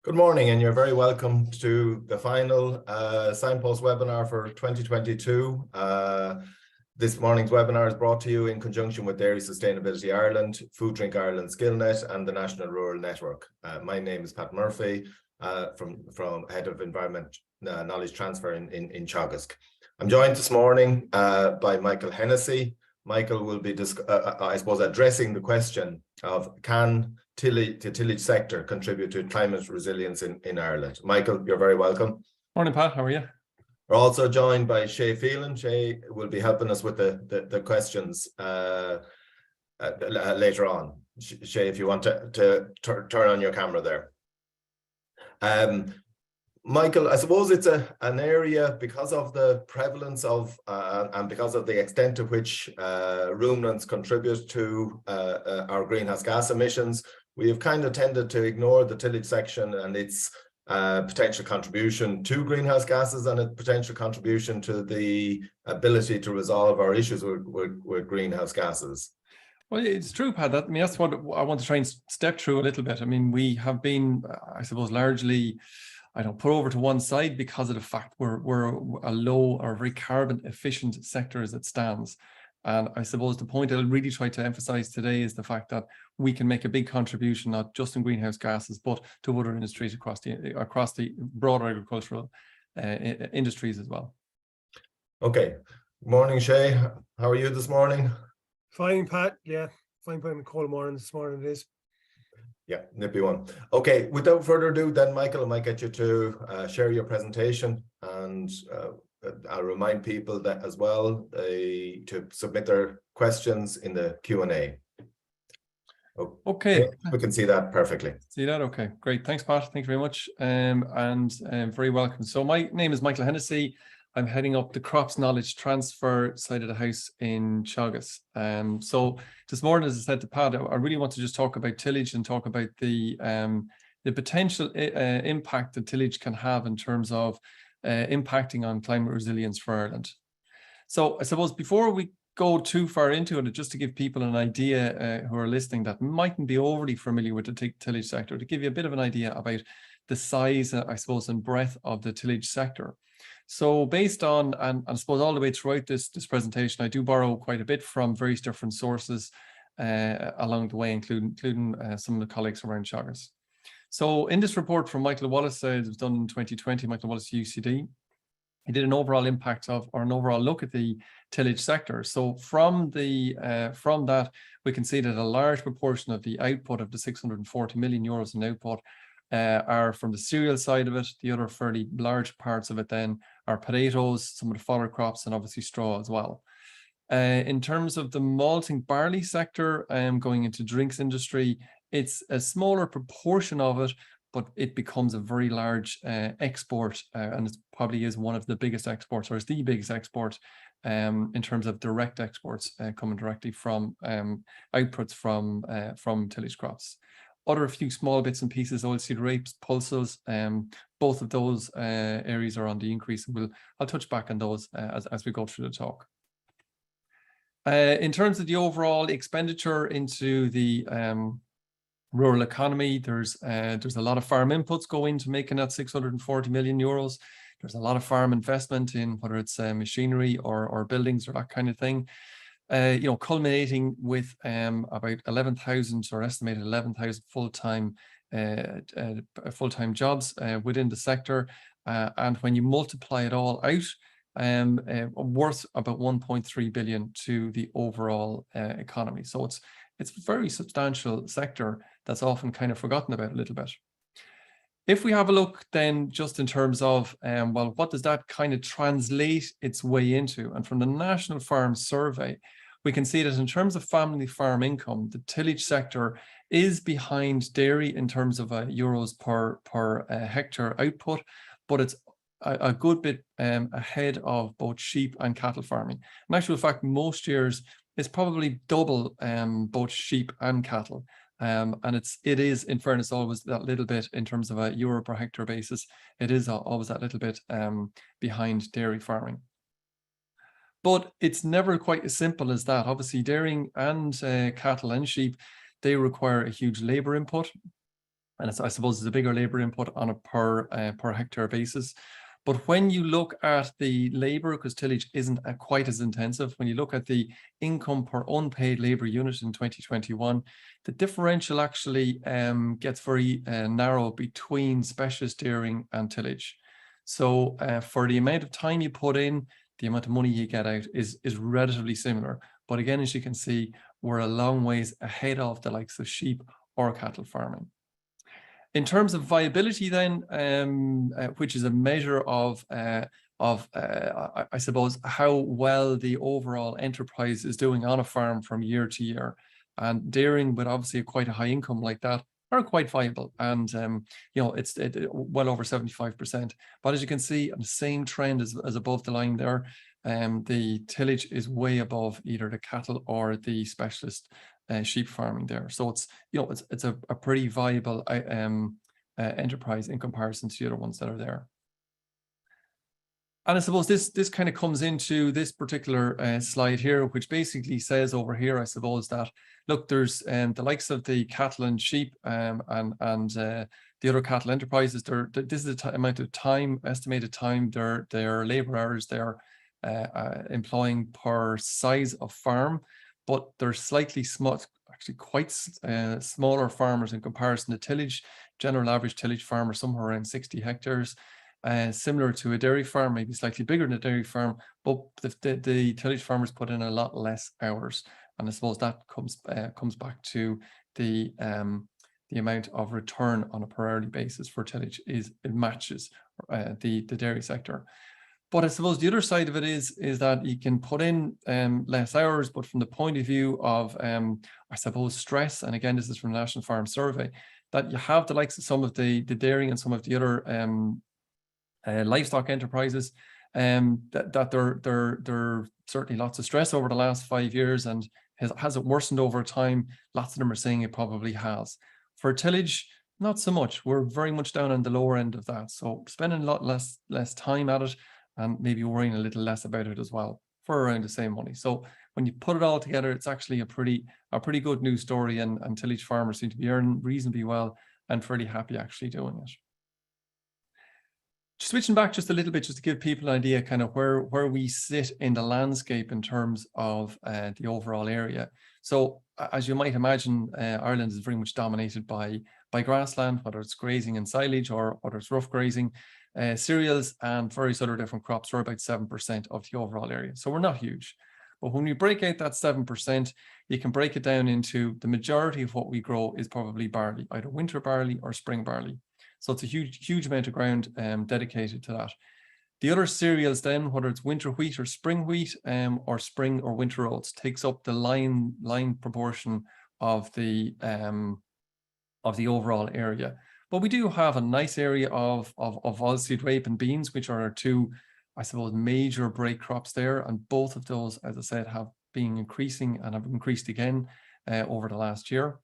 Good morning, and you're very welcome to the final Signpost webinar for 2022. This morning's webinar is brought to you in conjunction with Dairy Sustainability Ireland, Food Drink Ireland SkillNet, and the National Rural Network. My name is Pat Murphy, from Head of Environment Knowledge Transfer in Teagasc. I'm joined this morning by Michael Hennessy. Michael will be, I suppose, addressing the question of can the tillage sector contribute to climate resilience in Ireland. Michael, you're very welcome. Morning, Pat. How are you? We're also joined by Shay Phelan. Shay will be helping us with the questions later on. Shay, if you want to turn on your camera there. Michael, I suppose it's an area, because of the prevalence of and because of the extent to which ruminants contribute to our greenhouse gas emissions, we have kind of tended to ignore the tillage section and its potential contribution to greenhouse gases and its potential contribution to the ability to resolve our issues with greenhouse gases. Well, it's true, Pat. That's what I want to try and step through a little bit. I mean, we have been, I suppose, largely put over to one side because of the fact we're a low or very carbon efficient sector as it stands. And I suppose the point I'll really try to emphasize today is the fact that we can make a big contribution, not just in greenhouse gases, but to other industries across the broader agricultural industries as well. Okay. Morning, Shay. How are you this morning? Fine, Pat. Yeah, fine. But cold morning this morning it is. Yeah, nippy one. Okay, without further ado, then Michael, I might get you to share your presentation, and I'll remind people that as well to submit their questions in the Q&A. Okay, we can see that perfectly. See that? Okay, great. Thanks, Pat. Thanks very much, and very welcome. So my name is Michael Hennessy. I'm heading up the crops knowledge transfer side of the house in Teagasc. So this morning, as I said to Pat, I really want to just talk about tillage and talk about the potential impact that tillage can have in terms of impacting on climate resilience for Ireland. So I suppose before we go too far into it, just to give people an idea who are listening that mightn't be overly familiar with the tillage sector, to give you a bit of an idea about the size, I suppose, and breadth of the tillage sector. So based on, and I suppose all the way throughout this presentation, I do borrow quite a bit from various different sources along the way, including some of the colleagues around Teagasc. So in this report from Michael Wallace, it was done in 2020, Michael Wallace UCD, he did an overall impact of, or an overall look at the tillage sector. So from that, we can see that a large proportion of the output of the 640 million euros in output are from the cereal side of it. The other fairly large parts of it then are potatoes, some of the fodder crops, and obviously straw as well. In terms of the malting barley sector, going into drinks industry, it's a smaller proportion of it, but it becomes a very large export, and it probably is one of the biggest exports, or is the biggest export in terms of direct exports coming directly from outputs from tillage crops. Other few small bits and pieces, oilseed rapes, pulses, both of those areas are on the increase. I'll touch back on those as we go through the talk. In terms of the overall expenditure into the rural economy, there's a lot of farm inputs go into making that 640 million euros. There's a lot of farm investment in whether it's machinery or buildings or that kind of thing. Culminating with about 11,000 or estimated 11,000 full-time jobs within the sector, and when you multiply it all out, worth about 1.3 billion to the overall economy. So it's a very substantial sector that's often kind of forgotten about a little bit. If we have a look then just in terms of, well, what does that kind of translate its way into? And from the National Farm Survey, we can see that in terms of family farm income, the tillage sector is behind dairy in terms of euros per hectare output, but it's a good bit ahead of both sheep and cattle farming. In actual fact, most years it's probably double both sheep and cattle. And it is, in fairness, always that little bit in terms of a euro per hectare basis. It is always that little bit behind dairy farming. But it's never quite as simple as that. Obviously, dairying and cattle and sheep, they require a huge labor input. And I suppose it's a bigger labour input on a per hectare basis. But when you look at the labour, because tillage isn't quite as intensive, when you look at the income per unpaid labour unit in 2021, the differential actually gets very narrow between specialist dairying and tillage. So for the amount of time you put in, the amount of money you get out is relatively similar. But again, as you can see, we're a long ways ahead of the likes of sheep or cattle farming. In terms of viability then, which is a measure of I suppose, how well the overall enterprise is doing on a farm from year to year. And dairying, with obviously quite a high income like that, are quite viable. And, you know, it's well over 75%. But as you can see, the same trend as above the line there, the tillage is way above either the cattle or the specialist sheep farming there. So it's, you know, it's a pretty viable enterprise in comparison to the other ones that are there. And I suppose this kind of comes into this particular slide here, which basically says over here, I suppose, that look, there's the likes of the cattle and sheep and the other cattle enterprises. This is the amount of time, estimated time, their labour hours they're employing per size of farm, but they're slightly small, actually quite smaller farmers in comparison to tillage. General average tillage farmer somewhere around 60 hectares. Similar to a dairy farm, maybe slightly bigger than a dairy farm, but the tillage farmers put in a lot less hours, and I suppose that comes back to the amount of return on a per hourly basis for tillage it matches the dairy sector. But I suppose the other side of it is that you can put in less hours, but from the point of view of I suppose stress, and again this is from the National Farm Survey, that you have the likes of some of the dairy and some of the other livestock enterprises, that they're certainly lots of stress over the last 5 years, and has it worsened over time? Lots of them are saying it probably has. For tillage, not so much. We're very much down on the lower end of that, so spending a lot less time at it, and maybe worrying a little less about it as well, for around the same money. So when you put it all together, it's actually a pretty good news story, and tillage farmers seem to be earning reasonably well and fairly happy actually doing it. Switching back just a little bit, just to give people an idea kind of where we sit in the landscape in terms of the overall area. So as you might imagine, Ireland is very much dominated by grassland, whether it's grazing and silage or whether it's rough grazing. Cereals and various other different crops are about 7% of the overall area. So we're not huge. But when we break out that 7%, you can break it down into the majority of what we grow is probably barley, either winter barley or spring barley. So it's a huge amount of ground dedicated to that. The other cereals then, whether it's winter wheat or spring wheat, or spring or winter oats, takes up the line proportion of the overall area. But we do have a nice area of oilseed rape and beans, which are our two, I suppose, major break crops there. And both of those, as I said, have been increasing and have increased again over the last year.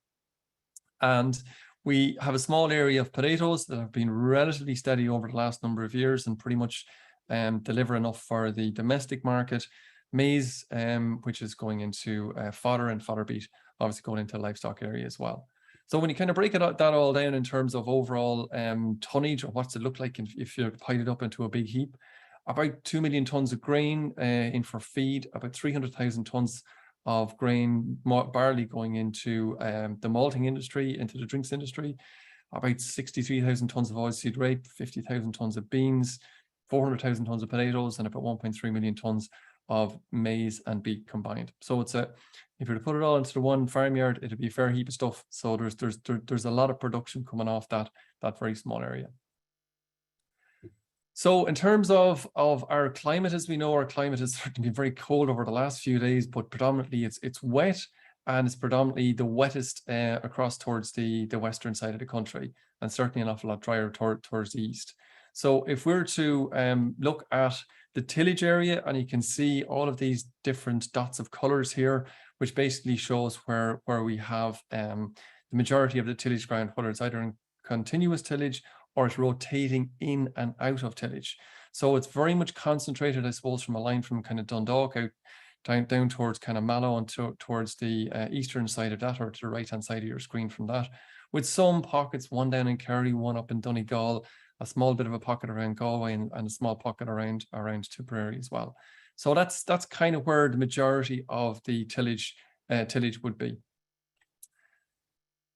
And we have a small area of potatoes that have been relatively steady over the last number of years and pretty much deliver enough for the domestic market. Maize, which is going into fodder, and fodder beet, obviously going into the livestock area as well. So when you kind of break that all down in terms of overall tonnage, or what's it look like if you pile it up into a big heap, about 2 million tons of grain in for feed, about 300,000 tons of grain, barley going into the malting industry, into the drinks industry, about 63,000 tons of oilseed rape, 50,000 tons of beans, 400,000 tons of potatoes, and about 1.3 million tons of maize and beet combined. So it's if you were to put it all into the one farmyard, it'd be a fair heap of stuff. So there's a lot of production coming off that very small area. So in terms of our climate, as we know, our climate has certainly been very cold over the last few days, but predominantly it's wet, and it's predominantly the wettest across towards the western side of the country, and certainly an awful lot drier towards the east. So if we're to look at the tillage area, and you can see all of these different dots of colors here, which basically shows where we have the majority of the tillage ground, whether it's either in continuous tillage or it's rotating in and out of tillage. So it's very much concentrated, I suppose, from a line from kind of Dundalk out down towards kind of Mallow and towards the eastern side of that, or to the right-hand side of your screen from that, with some pockets, one down in Kerry, one up in Donegal, a small bit of a pocket around Galway, and a small pocket around Tipperary as well. So that's kind of where the majority of the tillage would be.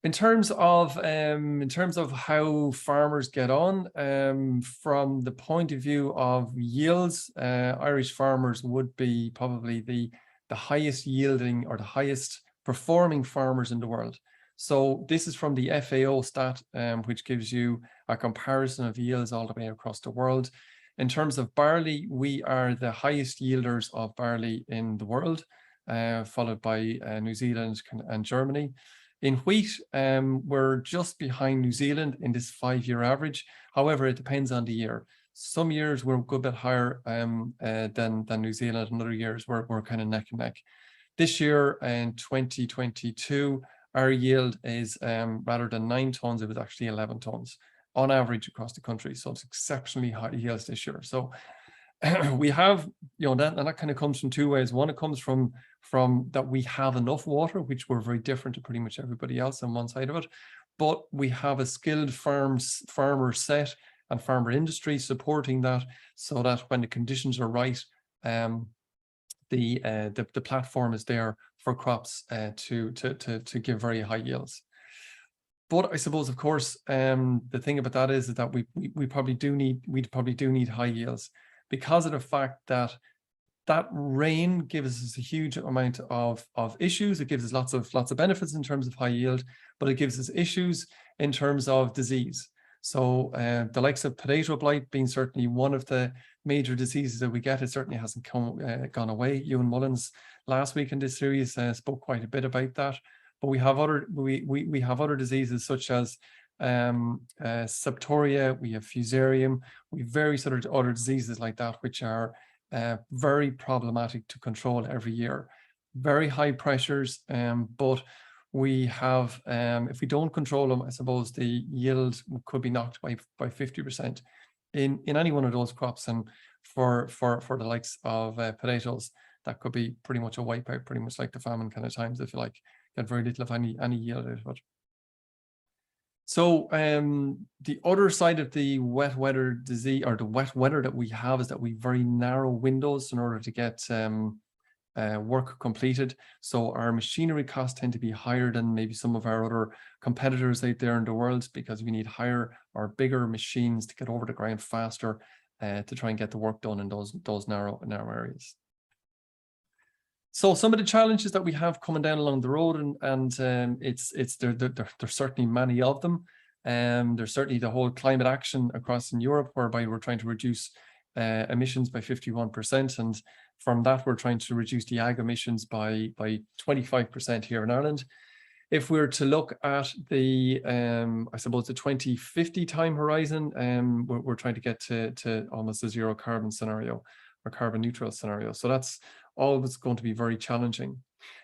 In terms of how farmers get on, from the point of view of yields, Irish farmers would be probably the highest yielding or the highest performing farmers in the world. So this is from the FAO stat, which gives you a comparison of yields all the way across the world. In terms of barley, we are the highest yielders of barley in the world, followed by New Zealand and Germany. In wheat, we're just behind New Zealand in this 5-year average. However, it depends on the year. Some years we're a good bit higher than New Zealand, and other years we're kind of neck and neck. This year in 2022, our yield is rather than 9 tons, it was actually 11 tons on average across the country. So it's exceptionally high yields this year. So we have, that kind of comes from 2 ways. One, it comes from that we have enough water, which we're very different to pretty much everybody else on one side of it. But we have a skilled farmer set and farmer industry supporting that, so that when the conditions are right, the platform is there for crops to give very high yields. But I suppose, of course, the thing about that is that we probably do need high yields, because of the fact that rain gives us a huge amount of issues. It gives us lots of benefits in terms of high yield, but it gives us issues in terms of disease. So the likes of potato blight being certainly one of the major diseases that we get, it certainly hasn't gone away. Ewan Mullins last week in this series spoke quite a bit about that. But we have other diseases such as septoria, we have fusarium, we have various other diseases like that, which are very problematic to control every year. Very high pressures, but we have, if we don't control them, I suppose the yield could be knocked by 50% in any one of those crops. And for the likes of potatoes, that could be pretty much a wipeout, pretty much like the famine kind of times, if you like. Get very little of any yield out of it. So the other side of the wet weather disease, or the wet weather that we have, is that we have very narrow windows in order to get work completed. So our machinery costs tend to be higher than maybe some of our other competitors out there in the world, because we need higher or bigger machines to get over the ground faster to try and get the work done in those narrow areas. So some of the challenges that we have coming down along the road, and there's certainly many of them. There's certainly the whole climate action across in Europe, whereby we're trying to reduce emissions by 51%, and from that we're trying to reduce the ag emissions by 25% here in Ireland. If we were to look at the I suppose the 2050 time horizon, we're trying to get to almost a zero carbon scenario, or carbon neutral scenario. So that's always going to be very challenging.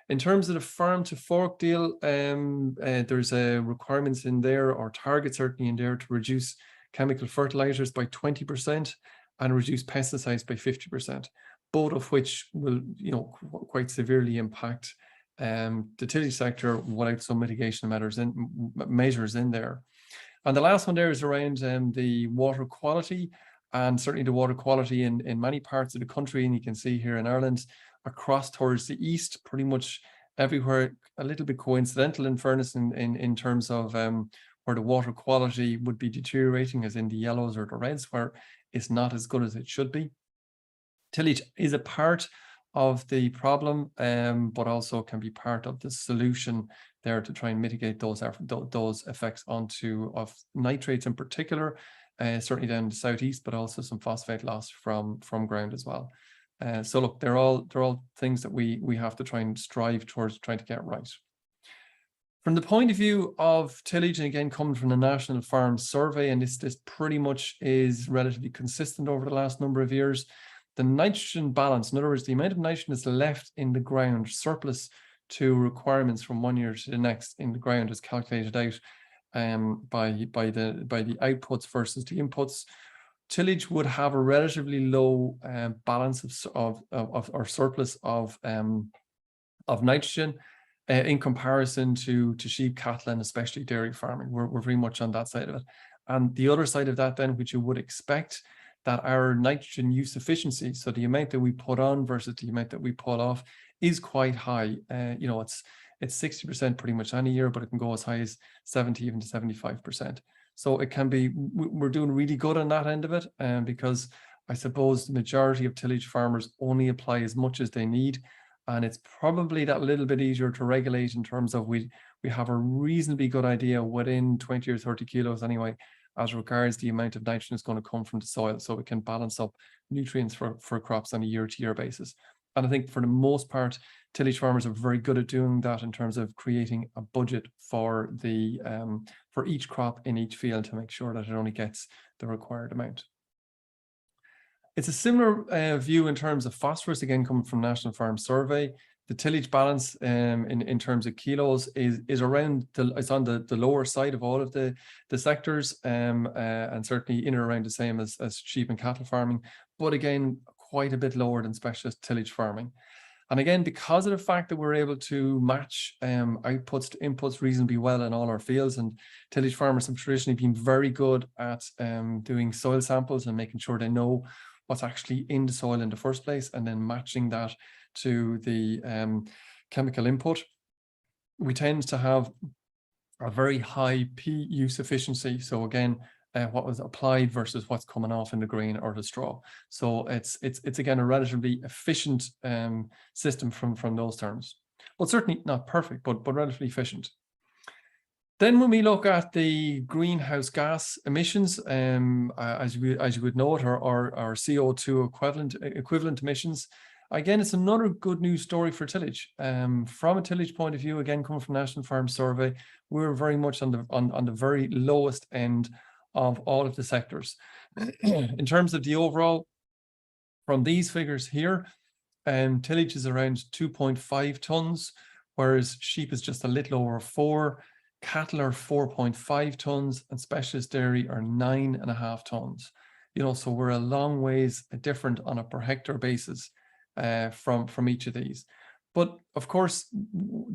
In terms of the farm to fork deal, there's requirements in there, or targets certainly in there, to reduce chemical fertilizers by 20% and reduce pesticides by 50%, both of which will, quite severely impact the tillage sector without some mitigation measures in there. And the last one there is around the water quality, and certainly the water quality in many parts of the country. And you can see here in Ireland, across towards the east, pretty much everywhere, a little bit coincidental in fairness in terms of where the water quality would be deteriorating, as in the yellows or the reds, where it's not as good as it should be. Tillage is a part of the problem, but also can be part of the solution there to try and mitigate those effects of nitrates in particular, certainly down in the southeast, but also some phosphate loss from ground as well. So look, they're all things that we have to try and strive towards trying to get right. From the point of view of tillage, and again coming from the National Farm Survey, and this pretty much is relatively consistent over the last number of years, the nitrogen balance, in other words, the amount of nitrogen that's left in the ground, surplus to requirements from one year to the next in the ground, is calculated out by the outputs versus the inputs. Tillage would have a relatively low balance of or surplus of nitrogen, in comparison to sheep, cattle, and especially dairy farming. We're very much on that side of it. And the other side of that then, which you would expect, that our nitrogen use efficiency, so the amount that we put on versus the amount that we pull off, is quite high. You know, it's 60% pretty much any year, but it can go as high as 70, even to 75%. So it can be, we're doing really good on that end of it, because I suppose the majority of tillage farmers only apply as much as they need. And it's probably that little bit easier to regulate in terms of we have a reasonably good idea within 20 or 30 kilos anyway, as regards the amount of nitrogen is going to come from the soil, so we can balance up nutrients for crops on a year-to-year basis. And I think for the most part, tillage farmers are very good at doing that in terms of creating a budget for the for each crop in each field to make sure that it only gets the required amount. It's a similar view in terms of phosphorus, again coming from National Farm Survey. The tillage balance in terms of kilos is around it's on the lower side of all of the sectors, and certainly in or around the same as sheep and cattle farming, but again quite a bit lower than specialist tillage farming. And again, because of the fact that we're able to match outputs to inputs reasonably well in all our fields, and tillage farmers have traditionally been very good at doing soil samples and making sure they know what's actually in the soil in the first place, and then matching that to the chemical input, we tend to have a very high P use efficiency. So again, what was applied versus what's coming off in the grain or the straw. So it's again a relatively efficient system from those terms. Well, certainly not perfect, but relatively efficient. Then when we look at the greenhouse gas emissions, as you would note, our CO2 equivalent emissions, again, it's another good news story for tillage. From a tillage point of view, again, coming from National Farm Survey, we're very much on the very lowest end of all of the sectors. In terms of the overall, from these figures here, tillage is around 2.5 tons, whereas sheep is just a little over 4. Cattle are 4.5 tons, and specialist dairy are 9.5 tons. You know, so we're a long ways different on a per hectare basis from each of these. But of course,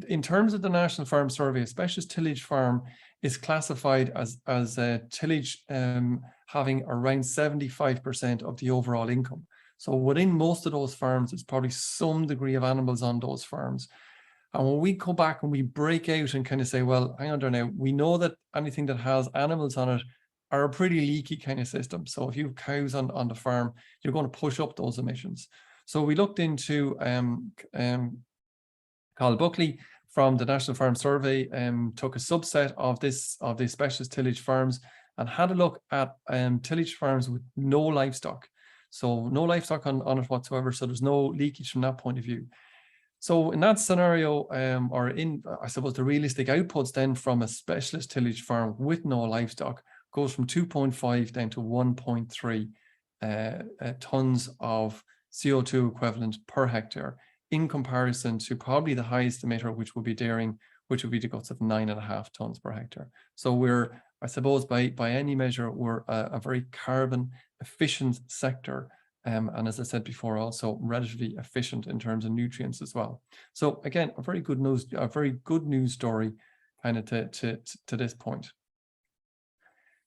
in terms of the National Farm Survey, a specialist tillage farm is classified as tillage having around 75% of the overall income. So within most of those farms, there's probably some degree of animals on those farms. And when we go back and we break out and kind of say, well, hang on there now, we know that anything that has animals on it are a pretty leaky kind of system. So if you have cows on the farm, you're going to push up those emissions. So we looked into Carl Buckley from the National Farm Survey, took a subset of the specialist tillage farms and had a look at tillage farms with no livestock. So no livestock on it whatsoever. So there's no leakage from that point of view. So in that scenario, or in, I suppose, the realistic outputs then from a specialist tillage farm with no livestock goes from 2.5 down to 1.3 tons of CO2 equivalent per hectare, in comparison to probably the highest emitter, which would be dairying, which would be the guts of 9.5 tons per hectare. So we're, I suppose, by any measure, we're a very carbon efficient sector. And as I said before, also relatively efficient in terms of nutrients as well. So again, a very good news story kind of to this point.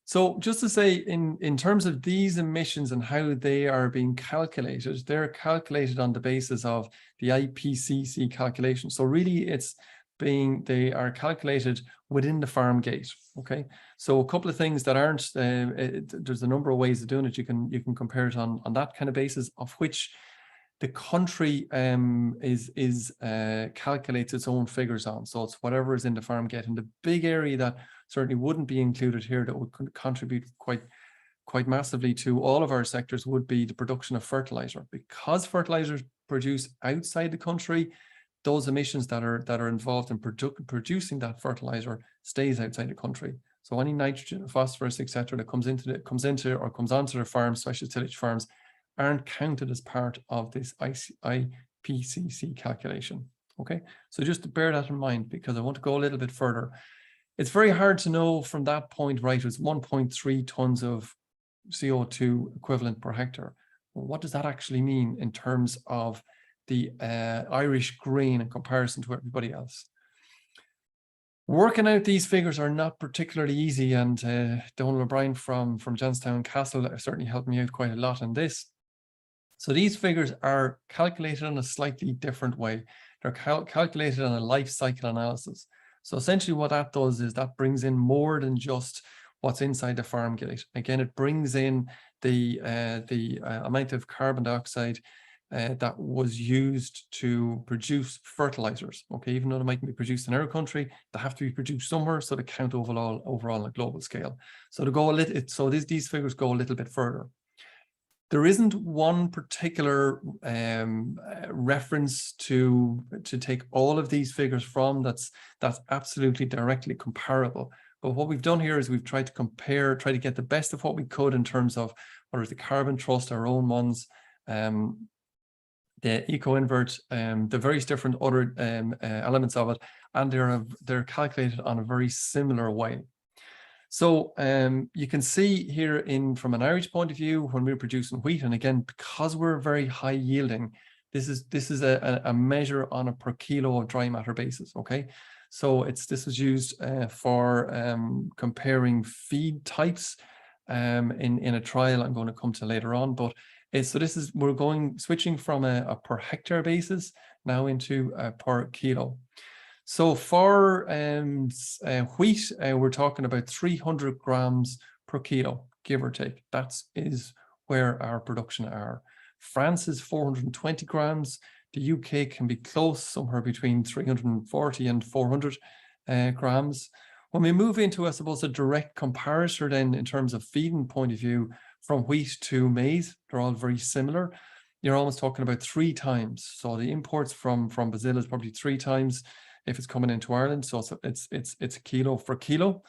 So just to say, in terms of these emissions and how they are being calculated, they're calculated on the basis of the IPCC calculation. So really they are calculated within the farm gate. Okay, so a couple of things that aren't there's a number of ways of doing it. You can compare it on that kind of basis, of which the country calculates its own figures on. So it's whatever is in the farm gate. And the big area that certainly wouldn't be included here that would contribute quite massively to all of our sectors would be the production of fertilizer. Because fertilizers produced outside the country, those emissions that are involved in producing that fertilizer stays outside the country. So any nitrogen, phosphorus, etc., that comes onto the farms, specialist tillage farms, aren't counted as part of this IPCC calculation. Okay, so just to bear that in mind, because I want to go a little bit further. It's very hard to know from that point, right? It's 1.3 tons of CO2 equivalent per hectare. Well, what does that actually mean in terms of the Irish grain in comparison to everybody else? Working out these figures are not particularly easy, and Donald O'Brien from Johnstown Castle certainly helped me out quite a lot in this. So these figures are calculated in a slightly different way. They're calculated on a life cycle analysis. So essentially what that does is that brings in more than just what's inside the farm gate. Again, it brings in the amount of carbon dioxide that was used to produce fertilizers. Okay, even though they might be produced in our country, they have to be produced somewhere, so they count overall on a global scale. So to go a little, so these figures go a little bit further. There isn't one particular reference to take all of these figures from that's absolutely directly comparable. But what we've done here is we've tried to compare, try to get the best of what we could in terms of whether it's the carbon trust, our own ones, the eco-invert, the various different other elements of it, and they're calculated on a very similar way. So you can see here from an Irish point of view, when we're producing wheat, and again, because we're very high yielding, this is a measure on a per kilo of dry matter basis. Okay, so this was used for comparing feed types in a trial I'm going to come to later on. But we're switching from a per hectare basis now into a per kilo. So for wheat, we're talking about 300 grams per kilo, give or take. That is where our production are. France is 420 grams. The UK can be close, somewhere between 340 and 400 grams. When we move into, I suppose, a direct comparison then in terms of feeding point of view from wheat to maize, they're all very similar. You're almost talking about 3 times. So the imports from Brazil is probably 3 times if it's coming into Ireland, so it's a kilo for kilo.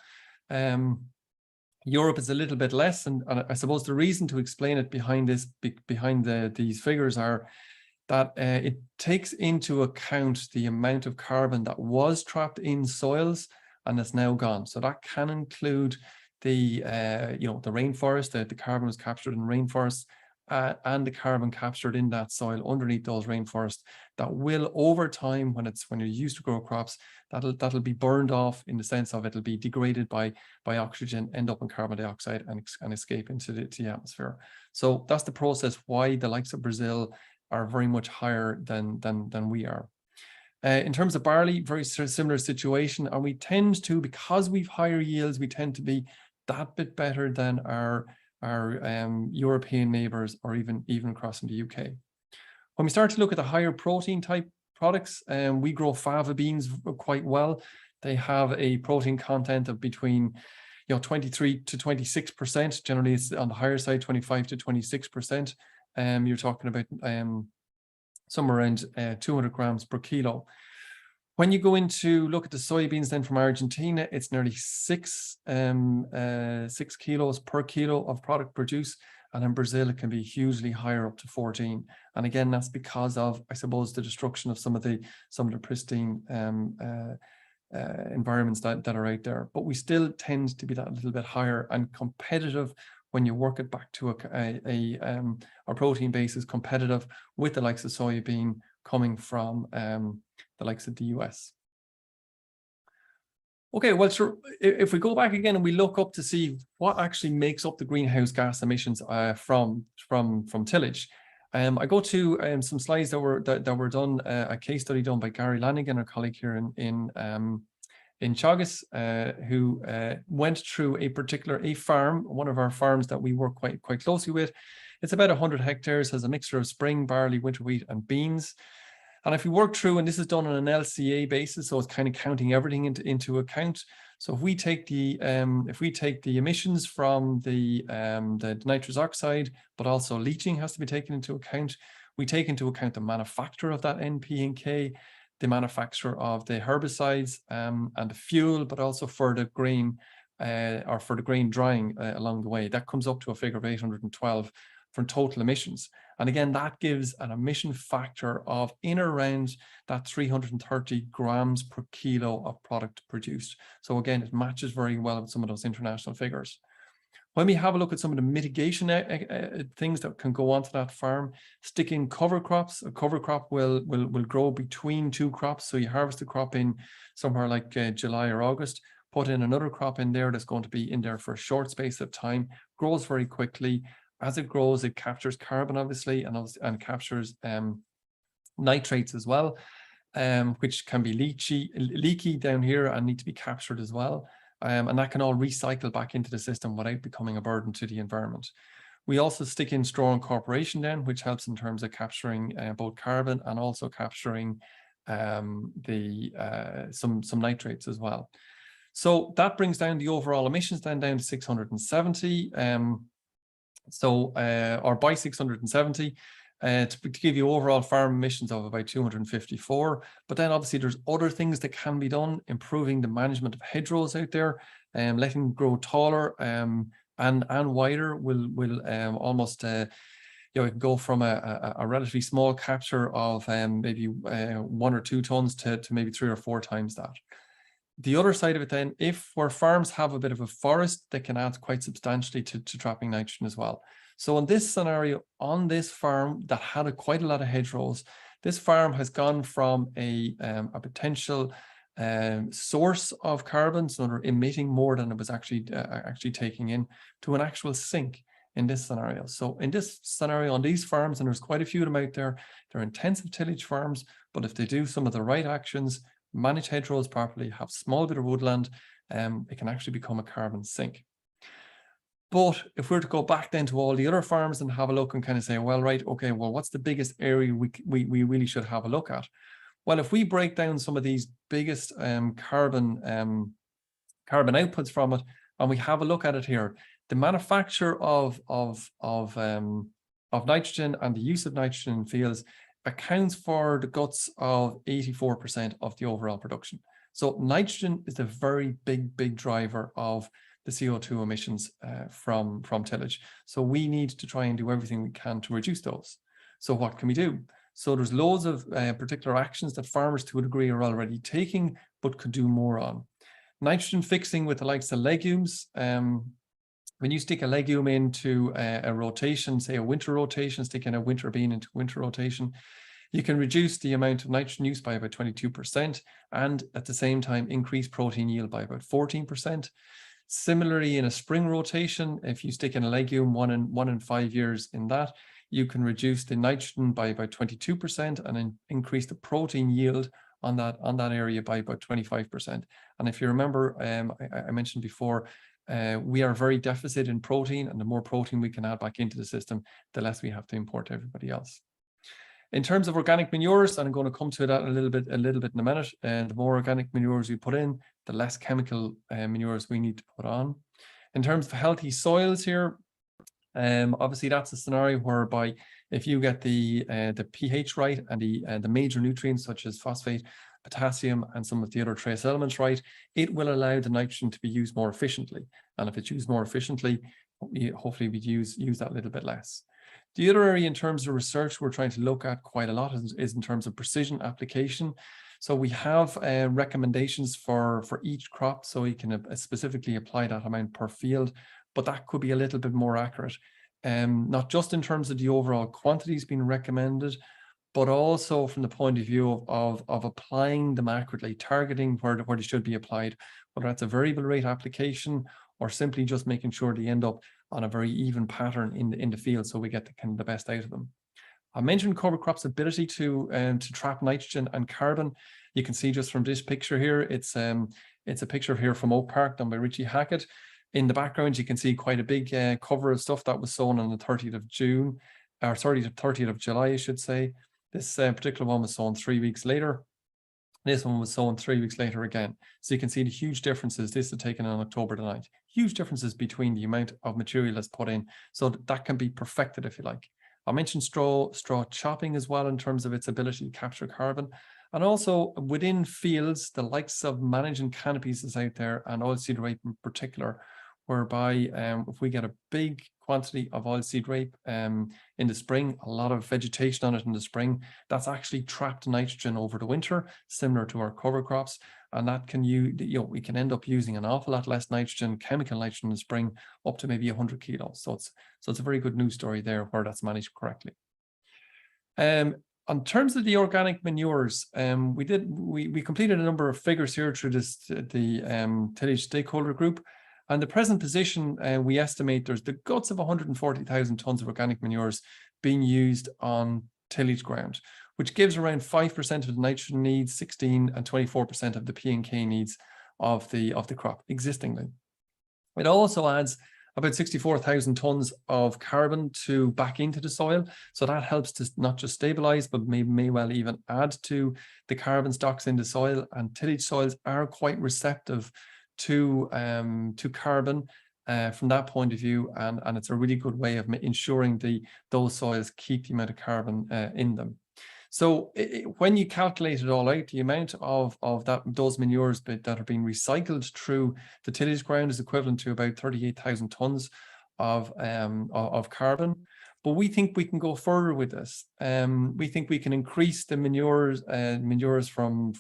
Europe is a little bit less, and I suppose the reason to explain it behind these figures are that it takes into account the amount of carbon that was trapped in soils and is now gone. So that can include the the rainforest, the carbon was captured in rainforests, and the carbon captured in that soil underneath those rainforests that will over time, when you're used to grow crops, that'll be burned off in the sense of it'll be degraded by oxygen, end up in carbon dioxide and escape into the atmosphere. So that's the process why the likes of Brazil are very much higher than we are. In terms of barley, very similar situation, and we tend to, because we've higher yields, we tend to be that bit better than our European neighbors, or even across in the UK. When we start to look at the higher protein type products, we grow fava beans quite well. They have a protein content of between 23 to 26%. Generally, it's on the higher side, 25 to 26%. You're talking about somewhere around 200 grams per kilo. When you go into look at the soybeans then from Argentina, it's nearly 6 kilos per kilo of product produced. And in Brazil, it can be hugely higher, up to 14. And again, that's because of, I suppose, the destruction of some of the pristine environments that are out there. But we still tend to be that little bit higher and competitive when you work it back to a protein base is competitive with the likes of soybean coming from the likes of the US. Okay, well, sure. If we go back again and we look up to see what actually makes up the greenhouse gas emissions from tillage, I go to some slides that were done, a case study done by Gary Lanigan, our colleague here in Teagasc, who went through a farm, one of our farms that we work quite closely with. It's about 100 hectares, has a mixture of spring, barley, winter wheat, and beans. And if we work through, and this is done on an LCA basis, so it's kind of counting everything into account. So if we take the emissions from the nitrous oxide, but also leaching has to be taken into account. We take into account the manufacture of that NP and K, the manufacture of the herbicides and the fuel, but also for the grain or for the grain drying along the way. That comes up to a figure of 812 for total emissions. And again, that gives an emission factor of in around that 330 grams per kilo of product produced. So again, it matches very well with some of those international figures. When we have a look at some of the mitigation things that can go onto that farm, sticking cover crops. A cover crop will grow between two crops. So you harvest the crop in somewhere like July or August, put in another crop in there that's going to be in there for a short space of time, grows very quickly. As it grows, it captures carbon, obviously, and captures nitrates as well, which can be leaky down here and need to be captured as well. And that can all recycle back into the system without becoming a burden to the environment. We also stick in straw incorporation then, which helps in terms of capturing both carbon and also capturing some nitrates as well. So that brings down the overall emissions then down to 670. Or by 670. To give you overall farm emissions of about 254. But then obviously there's other things that can be done, improving the management of hedgerows out there, letting them grow taller and wider will almost it can go from a relatively small capture of maybe 1 or 2 tons to maybe 3 or 4 times that. The other side of it then, if where farms have a bit of a forest, they can add quite substantially to trapping nitrogen as well. So in this scenario, on this farm that had quite a lot of hedgerows, this farm has gone from a potential source of carbon, so they're emitting more than it was actually taking in, to an actual sink in this scenario. So in this scenario on these farms, and there's quite a few of them out there, they're intensive tillage farms, but if they do some of the right actions, manage hedgerows properly, have small bit of woodland, it can actually become a carbon sink. But if we're to go back then to all the other farms and have a look and kind of say, well, right, okay, well, what's the biggest area we really should have a look at? Well, if we break down some of these biggest carbon outputs from it, and we have a look at it here, the manufacture of nitrogen and the use of nitrogen in fields accounts for the guts of 84% of the overall production. So nitrogen is a very big driver of the CO2 emissions from tillage. So we need to try and do everything we can to reduce those. So what can we do? So there's loads of particular actions that farmers to a degree are already taking, but could do more on. Nitrogen fixing with the likes of legumes. When you stick a legume into a rotation, say a winter rotation, sticking a winter bean into winter rotation, you can reduce the amount of nitrogen use by about 22% and at the same time increase protein yield by about 14%. Similarly, in a spring rotation, if you stick in a legume 1 in 5 years in that, you can reduce the nitrogen by about 22% and then increase the protein yield on that area by about 25%. And if you remember, I mentioned before, we are very deficit in protein, and the more protein we can add back into the system, the less we have to import to everybody else. In terms of organic manures, and I'm going to come to that a little bit in a minute, and the more organic manures we put in, the less chemical manures we need to put on. In terms of healthy soils here, obviously that's a scenario whereby if you get the pH right and the major nutrients such as phosphate, potassium, and some of the other trace elements right, it will allow the nitrogen to be used more efficiently. And if it's used more efficiently, hopefully we use that a little bit less. The other area in terms of research we're trying to look at quite a lot is in terms of precision application. So we have recommendations for each crop, so you can specifically apply that amount per field, but that could be a little bit more accurate. Not just in terms of the overall quantities being recommended, but also from the point of view of applying them accurately, targeting where they should be applied, whether that's a variable rate application or simply just making sure they end up on a very even pattern in the field so we get the best out of them. I mentioned cover crops' ability to trap nitrogen and carbon. You can see just from this picture here, it's a picture here from Oak Park done by Richie Hackett. In the background, you can see quite a big cover of stuff that was sown on the 30th of June, or sorry, the 30th of July, I should say. This particular one was sown 3 weeks later. This one was sown 3 weeks later again. So you can see the huge differences. This is taken on October the 9th. Huge differences between the amount of material that's put in. So that can be perfected if you like. I mentioned straw chopping as well in terms of its ability to capture carbon. And also within fields, the likes of managing canopies is out there, and oilseed rape in particular, whereby if we get a big quantity of oilseed rape in the spring, a lot of vegetation on it in the spring, that's actually trapped nitrogen over the winter, similar to our cover crops. and that can we can end up using an awful lot less nitrogen, chemical nitrogen in the spring, up to maybe 100 kilos. So it's a very good news story there where that's managed correctly. On terms of the organic manures, we completed a number of figures here through the tillage stakeholder group, and the present position, we estimate there's the guts of 140,000 tons of organic manures being used on tillage ground, which gives around 5% of the nitrogen needs, 16 and 24% of the P and K needs of the crop existingly. It also adds about 64,000 tons of carbon back into the soil. So that helps to not just stabilize, but may well even add to the carbon stocks in the soil. And tillage soils are quite receptive to carbon from that point of view. And it's a really good way of ensuring those soils keep the amount of carbon in them. So when you calculate it all out, the amount of those manures that are being recycled through the tillage ground is equivalent to about 38,000 tons of carbon. But we think we can go further with this. We think we can increase the manures from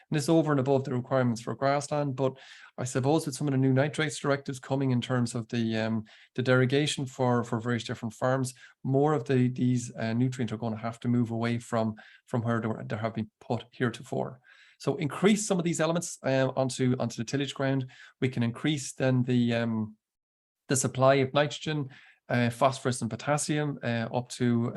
this over and above the requirements for grassland. But I suppose with some of the new nitrates directives coming in terms of the derogation for various different farms, more of these nutrients are going to have to move away from where they have been put heretofore. So increase some of these elements onto the tillage ground. We can increase then the supply of nitrogen, phosphorus and potassium up to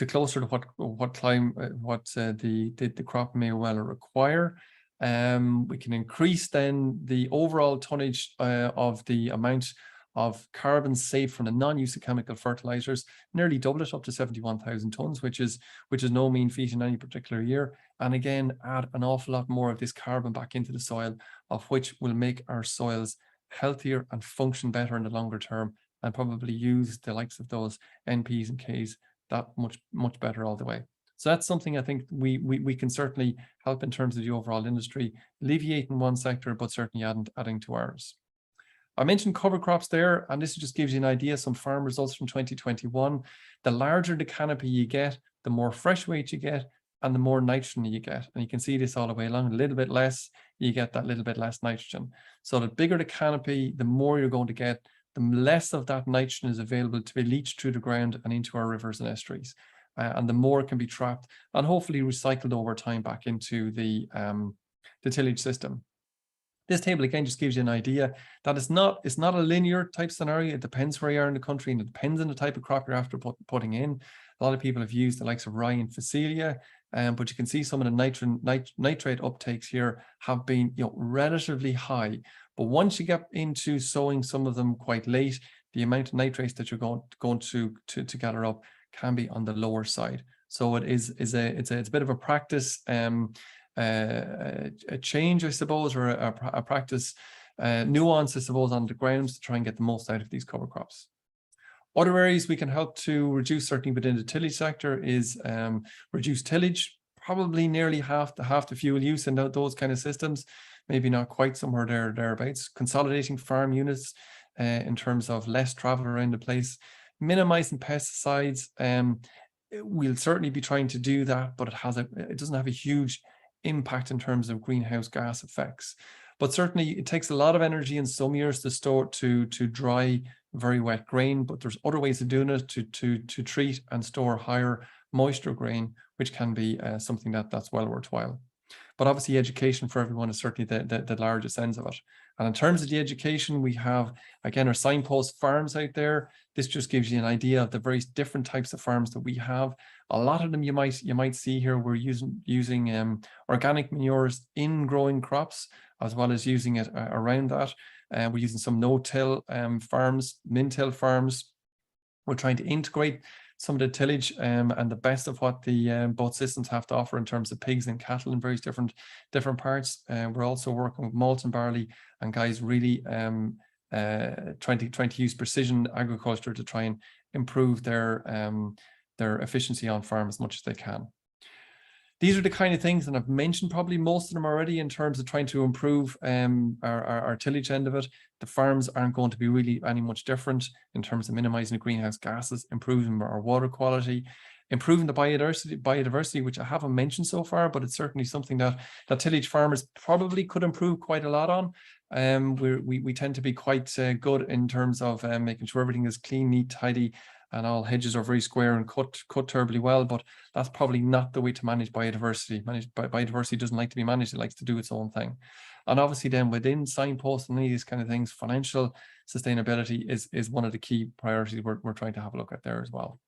closer to what the crop may well require. We can increase then the overall tonnage of the amount of carbon saved from the non-use of chemical fertilizers, nearly double it up to 71,000 tons, which is no mean feat in any particular year. And again, add an awful lot more of this carbon back into the soil, of which will make our soils healthier and function better in the longer term, and probably use the likes of those NPs and Ks that much better all the way. So that's something I think we can certainly help in terms of the overall industry, alleviating one sector, but certainly adding to ours. I mentioned cover crops there, and this just gives you an idea, some farm results from 2021. The larger the canopy you get, the more fresh weight you get, and the more nitrogen you get. And you can see this all the way along. A little bit less, you get that little bit less nitrogen. So the bigger the canopy, the more you're going to get, the less of that nitrogen is available to be leached through the ground and into our rivers and estuaries. And the more can be trapped and hopefully recycled over time back into the tillage system. This table again just gives you an idea that it's not a linear type scenario. It depends where you are in the country, and it depends on the type of crop you're after putting in. A lot of people have used the likes of rye and phacelia, but you can see some of the nitrate uptakes here have been relatively high. But once you get into sowing some of them quite late, the amount of nitrates that you're going to gather up can be on the lower side. So it's a bit of a practice, a change, I suppose, or a practice nuance, I suppose, on the grounds to try and get the most out of these cover crops. Other areas we can help to reduce, certainly within the tillage sector, is reduce tillage, probably nearly half the fuel use in those kind of systems, maybe not quite, somewhere thereabouts. Consolidating farm units in terms of less travel around the place, minimizing pesticides. We'll certainly be trying to do that, but it doesn't have a huge impact in terms of greenhouse gas effects. But certainly it takes a lot of energy in some years to dry very wet grain, but there's other ways of doing it to treat and store higher moisture grain, which can be something that's well worthwhile. But obviously education for everyone is certainly the largest ends of it. And in terms of the education, we have, again, our Signpost farms out there. This just gives you an idea of the various different types of farms that we have. A lot of them you might see here, we're using organic manures in growing crops, as well as using it around that. We're using some no-till farms, min-till farms. We're trying to integrate some of the tillage and the best of what the both systems have to offer in terms of pigs and cattle in various different parts. We're also working with malt and barley, and guys really trying to use precision agriculture to try and improve their efficiency on farm as much as they can. These are the kind of things, and I've mentioned probably most of them already in terms of trying to improve our tillage end of it. The farms aren't going to be really any much different in terms of minimizing the greenhouse gases, improving our water quality, improving the biodiversity, which I haven't mentioned so far, but it's certainly something that tillage farmers probably could improve quite a lot on. We tend to be quite good in terms of making sure everything is clean, neat, tidy, and all hedges are very square and cut terribly well, but that's probably not the way to manage biodiversity. Biodiversity doesn't like to be managed, it likes to do its own thing. And obviously then within Signpost and these kind of things, financial sustainability is one of the key priorities we're trying to have a look at there as well.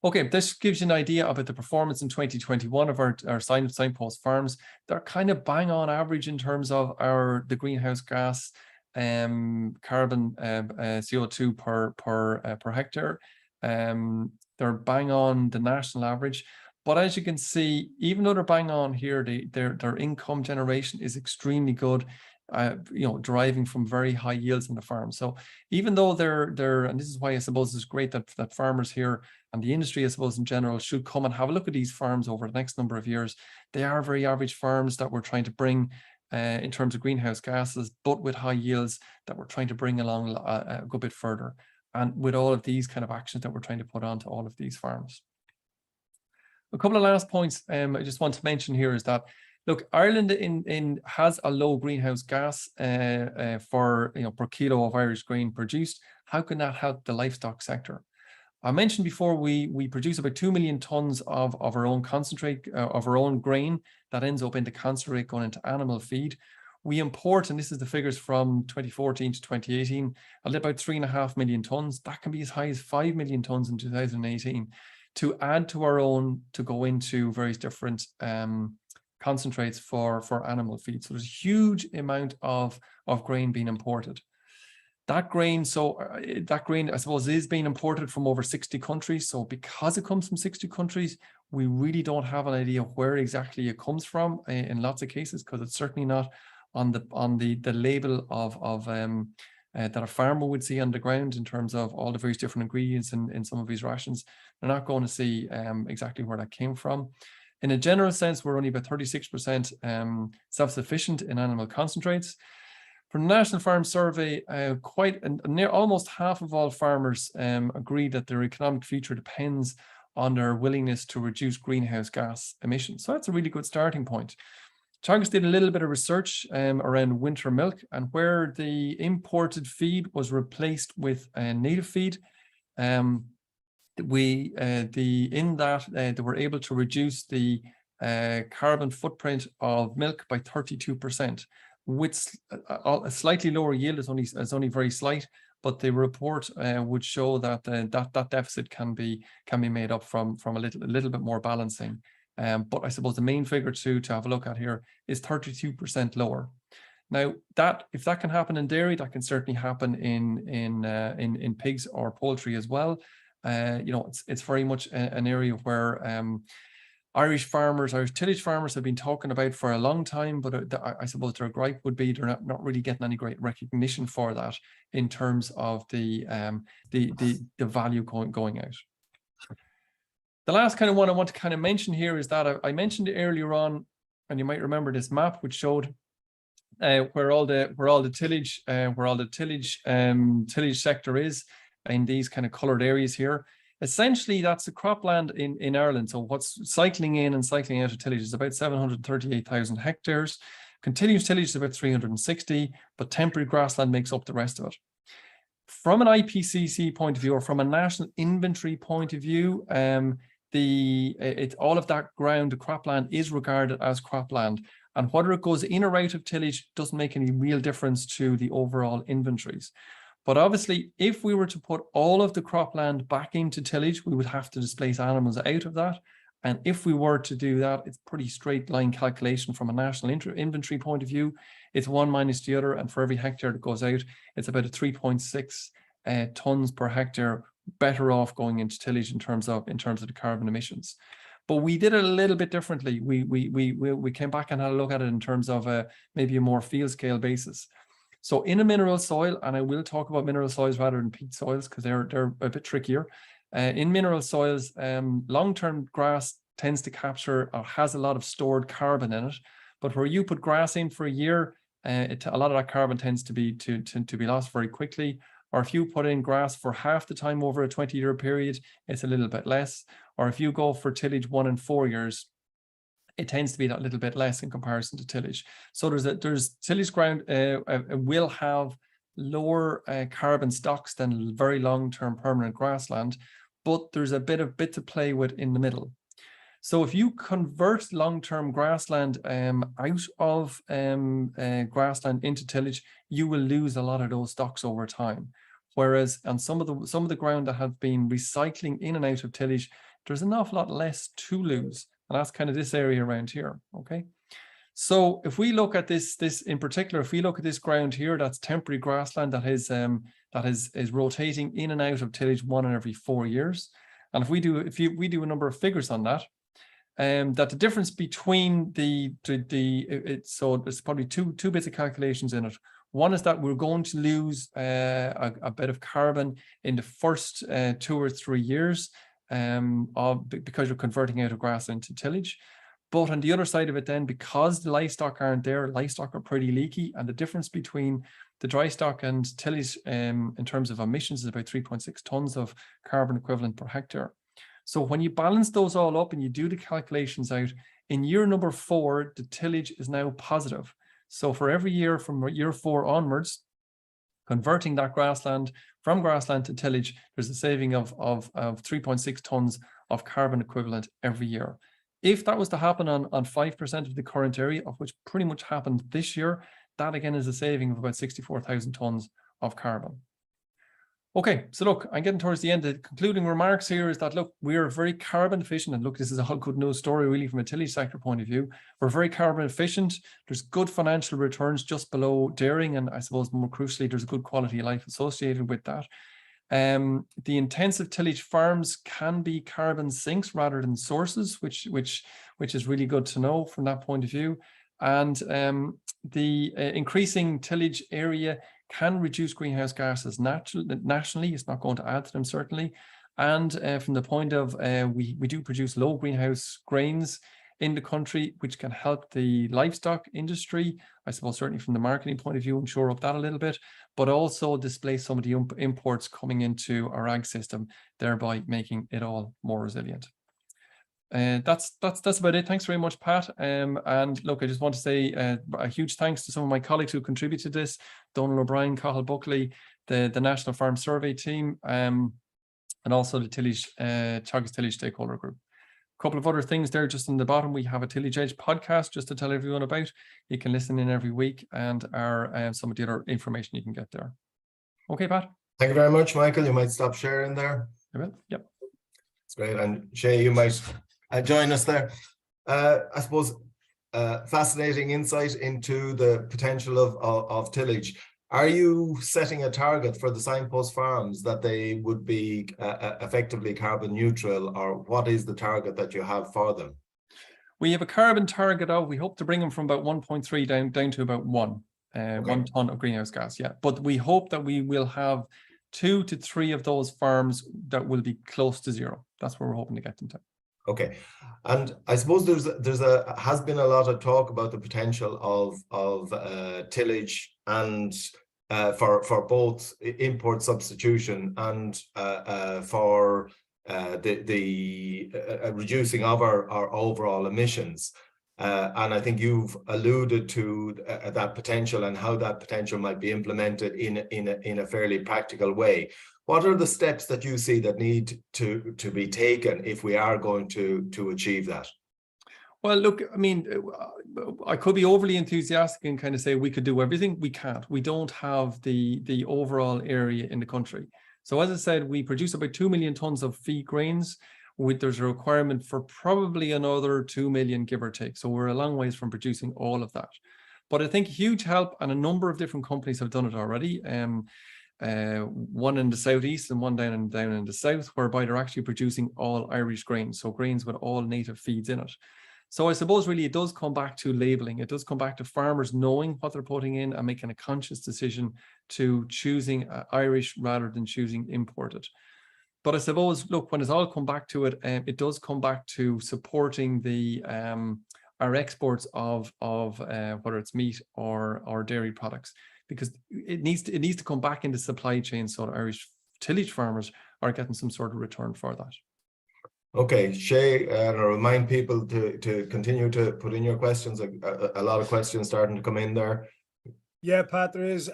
Okay, this gives you an idea about the performance in 2021 of our Signpost farms. They're kind of bang on average in terms of the greenhouse gas carbon CO2 per hectare. They're bang on the national average. But as you can see, even though they're bang on here, their income generation is extremely good, deriving from very high yields on the farm. So even though they're, and this is why I suppose it's great that farmers here and the industry, I suppose in general, should come and have a look at these farms over the next number of years. They are very average farms that we're trying to bring in terms of greenhouse gases, but with high yields that we're trying to bring along a good bit further. And with all of these kind of actions that we're trying to put onto all of these farms. A couple of last points I just want to mention here is that, look, Ireland has a low greenhouse gas per kilo of Irish grain produced. How can that help the livestock sector? I mentioned before we produce about 2 million tons of our own concentrate, of our own grain that ends up into concentrate going into animal feed. We import, and this is the figures from 2014 to 2018, about 3.5 million tons. That can be as high as 5 million tons in 2018 to add to our own to go into various different concentrates for animal feed. So there's a huge amount of grain being imported. That grain, I suppose, is being imported from over 60 countries. So because it comes from 60 countries, we really don't have an idea where exactly it comes from in lots of cases, because it's certainly not on the label of that a farmer would see on the ground in terms of all the various different ingredients in some of these rations. They're not going to see exactly where that came from. In a general sense, we're only about 36% self-sufficient in animal concentrates. From the National Farm Survey, almost half of all farmers agree that their economic future depends on their willingness to reduce greenhouse gas emissions. So that's a really good starting point. Teagasc did a little bit of research around winter milk, and where the imported feed was replaced with native feed, they were able to reduce the carbon footprint of milk by 32%. With a slightly lower yield, is only very slight, but the report would show that that deficit can be made up from a little bit more balancing. But I suppose the main figure to have a look at here is 32% lower. Now, if that can happen in dairy, that can certainly happen in pigs or poultry as well. It's very much an area where Irish tillage farmers have been talking about for a long time, but I suppose their gripe would be they're not really getting any great recognition for that in terms of the value going out. The last kind of one I want to kind of mention here is that I mentioned it earlier on, and you might remember this map which showed where all the tillage sector is in these kind of coloured areas here. Essentially, that's the cropland in Ireland. So what's cycling in and cycling out of tillage is about 738,000 hectares. Continuous tillage is about 360, but temporary grassland makes up the rest of it. From an IPCC point of view, or from a national inventory point of view, all of that ground, the cropland, is regarded as cropland. And whether it goes in or out of tillage doesn't make any real difference to the overall inventories. But obviously, if we were to put all of the cropland back into tillage, we would have to displace animals out of that. And if we were to do that, it's pretty straight line calculation from a national inventory point of view. It's one minus the other, and for every hectare that goes out, it's about a 3.6 tons per hectare better off going into tillage in terms of the carbon emissions. But we did it a little bit differently. We came back and had a look at it in terms of maybe a more field scale basis. So in a mineral soil, and I will talk about mineral soils rather than peat soils because they're a bit trickier. In mineral soils, long-term grass tends to capture or has a lot of stored carbon in it. But where you put grass in for a year, a lot of that carbon tends to be lost very quickly. Or if you put in grass for half the time over a 20-year period, it's a little bit less. Or if you go for tillage 1 and 4 years, it tends to be that little bit less in comparison to tillage. So there's tillage ground will have lower carbon stocks than very long-term permanent grassland, but there's a bit to play with in the middle. So if you convert long-term grassland out of grassland into tillage, you will lose a lot of those stocks over time. Whereas on some of the ground that have been recycling in and out of tillage, there's an awful lot less to lose. And that's kind of this area around here, okay? So if we look at this in particular, if we look at this ground here, that's temporary grassland that is rotating in and out of tillage 1 and every 4 years. And if we do a number of figures on that, that the difference between so there's probably two bits of calculations in it. One is that we're going to lose a bit of carbon in the first 2 or 3 years because you're converting out of grass into tillage. But on the other side of it then, because the livestock aren't there, livestock are pretty leaky, and the difference between the dry stock and tillage in terms of emissions is about 3.6 tons of carbon equivalent per hectare. So when you balance those all up and you do the calculations out, in year number 4, the tillage is now positive. So for every year from year 4 onwards, converting that grassland from grassland to tillage, there's a saving of 3.6 tons of carbon equivalent every year. If that was to happen on 5% of the current area, of which pretty much happened this year, that again is a saving of about 64,000 tons of carbon. Okay, so look, I'm getting towards the end. The concluding remarks here is that, look, we are very carbon efficient. And look, this is a good news story really from a tillage sector point of view. We're very carbon efficient. There's good financial returns just below dairying. And I suppose more crucially, there's a good quality of life associated with that. The intensive tillage farms can be carbon sinks rather than sources, which is really good to know from that point of view. And the increasing tillage area can reduce greenhouse gases nationally. It's not going to add to them, certainly. And from the point of we do produce low greenhouse grains in the country, which can help the livestock industry, I suppose, certainly from the marketing point of view, and shore up that a little bit, but also displace some of the imports coming into our ag system, thereby making it all more resilient. That's about it. Thanks very much, Pat. And look, I just want to say a huge thanks to some of my colleagues who contributed to this: Donald O'Brien, Cathal Buckley, the National Farm Survey team, and also the Teagasc Tillage Stakeholder Group. A couple of other things there just in the bottom. We have a Tillage Edge podcast just to tell everyone about. You can listen in every week, and some of the other information you can get there. Okay, Pat. Thank you very much, Michael. You might stop sharing there. I will. Yep. It's great. And Shay, you might join us there. I suppose fascinating insight into the potential of tillage. Are you setting a target for the Signpost farms that they would be effectively carbon neutral, or what is the target that you have for them? We have a carbon target of, we hope to bring them from about 1.3 down to about 1 ton of greenhouse gas. Yeah, but we hope that we will have 2 to 3 of those farms that will be close to 0. That's where we're hoping to get them to. Okay, and I suppose has been a lot of talk about the potential of tillage and for both import substitution and for the reducing of our overall emissions. And I think you've alluded to that potential and how that potential might be implemented in a fairly practical way. What are the steps that you see that need to be taken if we are going to achieve that? Well, look, I mean, I could be overly enthusiastic and kind of say we could do everything. We can't. We don't have the overall area in the country. So as I said, we produce about 2 million tons of feed grains. There's a requirement for probably another 2 million, give or take. So we're a long ways from producing all of that. But I think huge help, and a number of different companies have done it already. One in the southeast and one down in the south, whereby they're actually producing all Irish grains. So grains with all native feeds in it. So I suppose really it does come back to labeling. It does come back to farmers knowing what they're putting in and making a conscious decision to choosing Irish rather than choosing imported. But I suppose, look, when it's all come back to it, it does come back to supporting our exports of whether it's meat or dairy products. because it needs to come back into supply chain so that Irish tillage farmers are getting some sort of return for that. Okay, Shay, and I remind people to continue to put in your questions. A lot of questions starting to come in there. Yeah, Pat, there is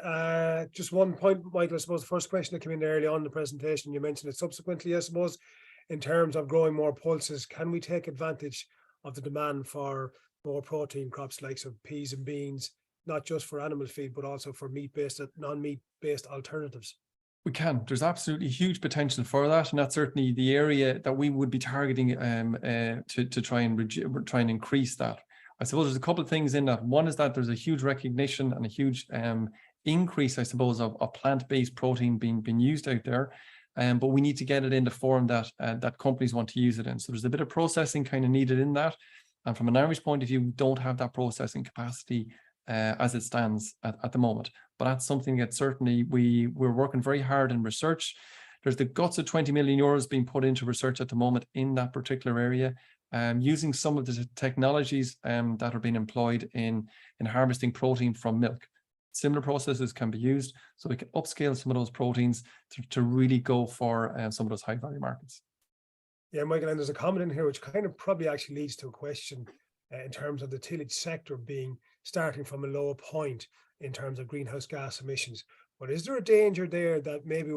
just one point, Michael. I suppose the first question that came in early on in the presentation, you mentioned it subsequently, I suppose, in terms of growing more pulses, can we take advantage of the demand for more protein crops like some peas and beans, not just for animal feed, but also for meat-based, non-meat-based alternatives? We can. There's absolutely huge potential for that, and that's certainly the area that we would be targeting to try and increase that. I suppose there's a couple of things in that. One is that there's a huge recognition and a huge increase, I suppose, of plant-based protein being used out there, but we need to get it in the form that that companies want to use it in. So there's a bit of processing kind of needed in that, and from an Irish point of view, we don't have that processing capacity as it stands at the moment. But that's something that certainly we're working very hard in research. There's the guts of 20 million euros being put into research at the moment in that particular area, using some of the technologies that are being employed in harvesting protein from milk. Similar processes can be used, so we can upscale some of those proteins to really go for some of those high value markets. Yeah, Michael, and there's a comment in here which kind of probably actually leads to a question in terms of the tillage sector starting from a lower point in terms of greenhouse gas emissions. But is there a danger there that maybe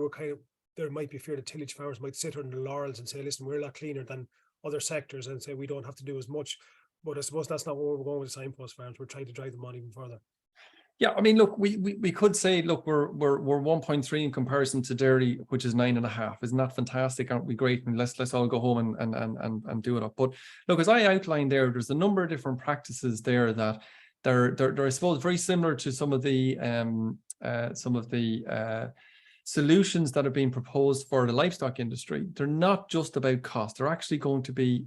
there might be fear that tillage farmers might sit on the laurels and say, listen, we're a lot cleaner than other sectors, and say we don't have to do as much? But I suppose that's not where we're going with Signpost farms. We're trying to drive them on even further. Yeah, I mean, look, we could say, look, we're 1.3 in comparison to dairy, which is 9.5. Isn't that fantastic? Aren't we great? And let's all go home and do it up. But look, as I outlined there's a number of different practices there that they're I suppose very similar to some of the solutions that are being proposed for the livestock industry. They're not just about cost. They're actually going to be